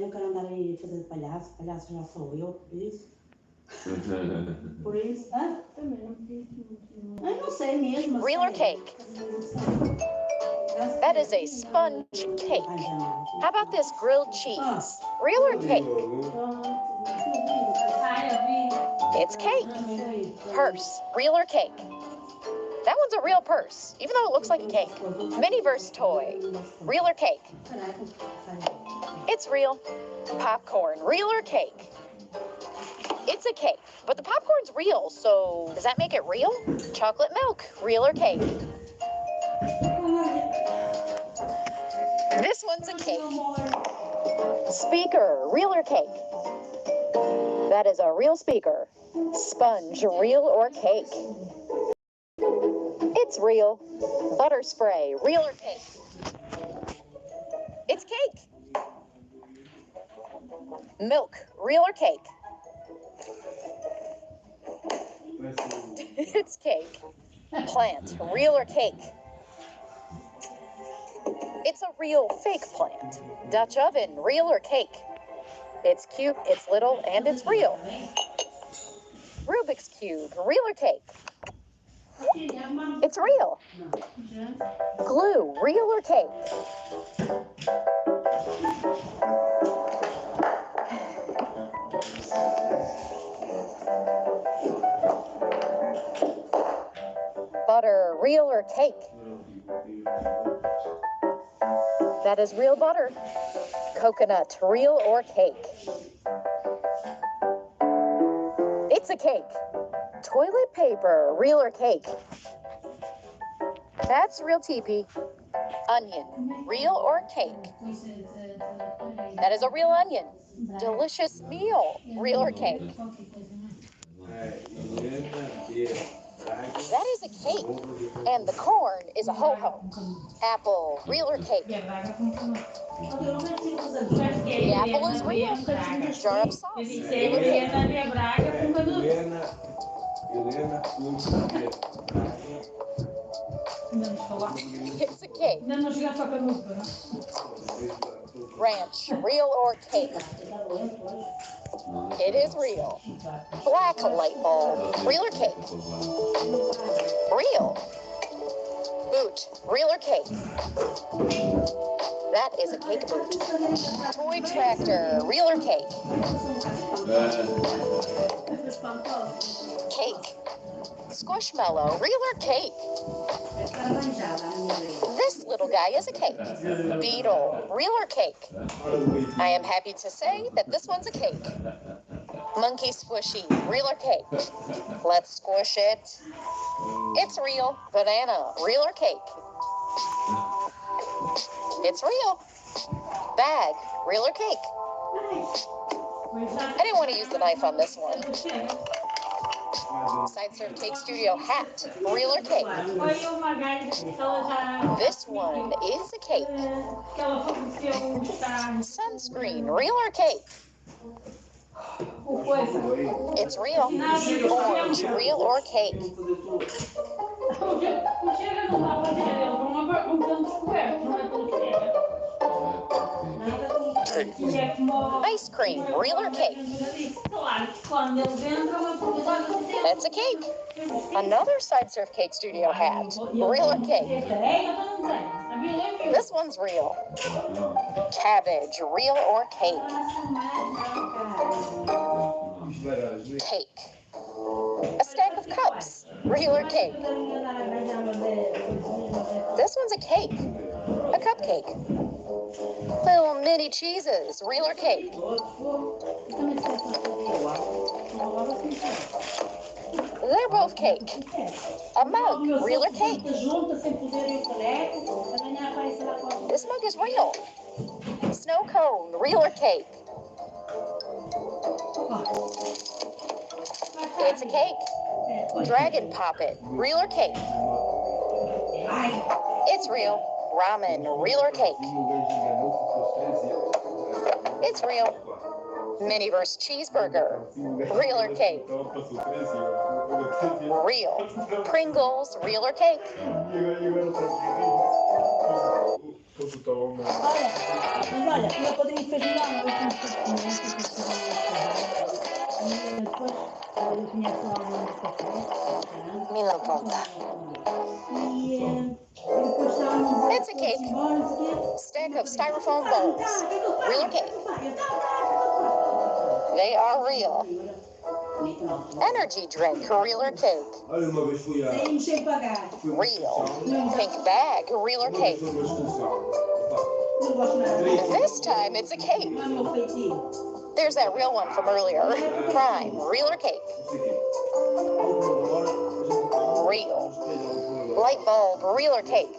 Eu quero andar aí fazer palhaço, palhaço já sou eu, por isso. Por isso, também não fiz muito. Eu não sei mesmo. Real or cake? That is a sponge cake. How about this grilled cheese? Real or cake? It's cake. Purse. Real or cake? That one's a real purse, even though it looks like a cake. Miniverse toy. Real or cake? It's real. Popcorn. Real or cake? It's a cake, but the popcorn's real, so does that make it real? Chocolate milk. Real or cake? This one's a cake. Speaker. Real or cake? That is a real speaker. Sponge. Real or cake? It's real. Butter spray. Real or cake? It's cake. Milk. Real or cake? It's cake. Plant. Real or cake? It's a real fake plant. Dutch oven. Real or cake? It's cute, it's little, and it's real. Rubik's Cube. Real or cake? It's real. Glue. Real or cake? Butter. Real or cake? That is real butter. Coconut. Real or cake? It's a cake. Toilet paper. Real or cake? That's real teepee. Onion. Real or cake? That is a real onion. Delicious meal. Real or cake? That is a cake. And the corn is a ho-ho. Apple. Real or cake? The apple is real. Jar of sauce. Real or cake? It's a cake. Ranch. Real or cake? It is real. Black light bulb. Real or cake? Real. Boot. Real or cake? That is a cake boot. Toy tractor. Real or cake? Cake. Squishmallow. Real or cake? This little guy is a cake. Beetle. Real or cake? I am happy to say that this one's a cake. Monkey squishy. Real or cake? Let's squish it. It's real. Banana. Real or cake? It's real. Bag. Real or cake? I didn't want to use the knife on this one. Side Serve Cake Studio hat. Real or cake? This one is a cake. Sunscreen. Real or cake? It's real. Orange. Real or cake? Ice cream. Real or cake? That's a cake. Another Side Surf Cake Studio hat. Real or cake? This one's real. Cabbage. Real or cake? Cake. A stack of cups. Real or cake? This one's a cake. A cupcake. Little mini cheeses. Real or cake? They're both cake. A mug. Real or cake? This mug is real. Snow cone. Real or cake? It's a cake. Dragon poppet. Real or cake? It's real. Ramen. Real or cake? It's real. Miniverse cheeseburger. Real or cake? Real. Pringles. Real or cake? Olha, mas olha, meu padrinho fez milagre, eu tenho que e depois eu conheço lá alguns cafés, Me não conta. e depois estávamos It's a cake. Stack of styrofoam bowls. Real cake. They are real. Energy drink, realer cake. Saímos sem pagar. Real. Pink bag, realer cake. Não gosto nada. This time it's a cake. Não é meu feitio. There's that real one from earlier. Prime, realer cake. Real. Light bulb, realer cake.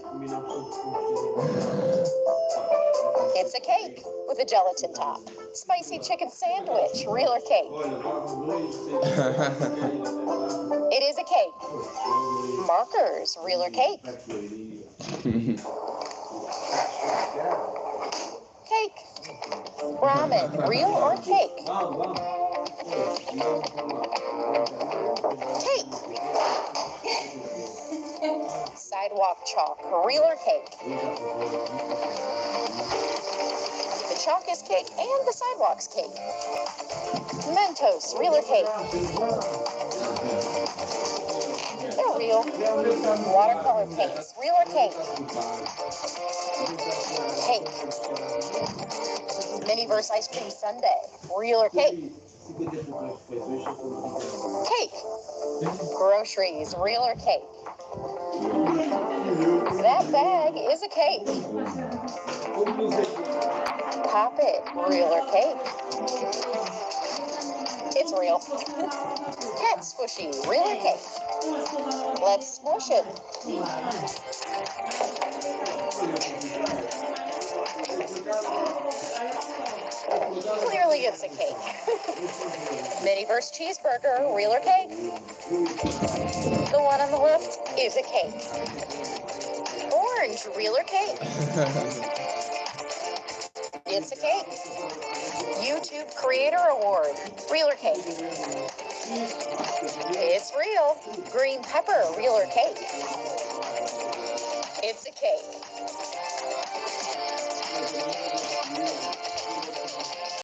It's a cake with a gelatin top. Spicy chicken sandwich, realer cake. It is a cake. Markers, realer cake. Cake. Ramen, real or cake? Cake. Sidewalk chalk, real or cake? The chalk is cake and the sidewalk's cake. Mentos, real or cake? They're real. Watercolor paints, real or cake? Cake. Miniverse ice cream sundae, real or cake? Cake. Groceries, real or cake? That bag is a cake. Pop it, real or cake? It's real. Cat squishy, real or cake? Let's smush it. Clearly it's a cake. Miniverse cheeseburger, real or cake? The one on the left is a cake. Orange, real or cake? It's a cake. YouTube Creator Award, real or cake? It's real. Green pepper, real or cake? It's a cake.